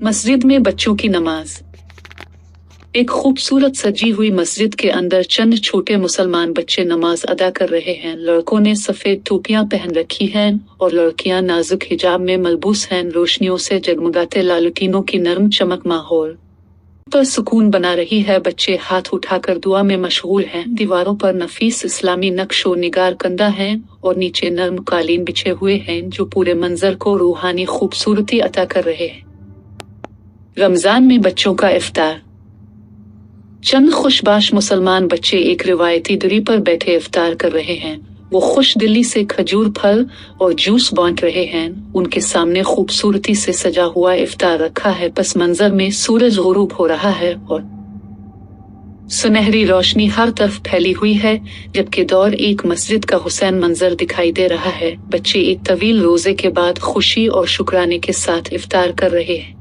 मस्जिद में बच्चों की नमाज। एक खूबसूरत सजी हुई मस्जिद के अंदर चंद छोटे मुसलमान बच्चे नमाज अदा कर रहे हैं। लड़कों ने सफेद टोपियां पहन रखी हैं और लड़कियां नाजुक हिजाब में मलबूस हैं। रोशनियों से जगमगाते लालटेनों की नरम चमक माहौल पर सुकून बना रही है। बच्चे हाथ उठाकर दुआ में मशगूल हैं। दीवारों पर नफीस इस्लामी नक्शो निगार कंदा हैं और नीचे नर्म कालीन बिछे हुए हैं जो पूरे मंजर को रूहानी खूबसूरती अता कर रहे हैं। रमजान में बच्चों का इफ्तार। चंद खुशबाश मुसलमान बच्चे एक रिवायती दरी पर बैठे इफ्तार कर रहे हैं। वो खुश दिली से खजूर फल और जूस बांट रहे हैं। उनके सामने खूबसूरती से सजा हुआ इफ्तार रखा है। पस मंजर में सूरज गुरूब हो रहा है और सुनहरी रोशनी हर तरफ फैली हुई है। जबकि दौर एक मस्जिद का हुसैन मंजर दिखाई दे रहा है। बच्चे एक तवील रोजे के बाद खुशी और शुक्राने के साथ इफ्तार कर रहे हैं।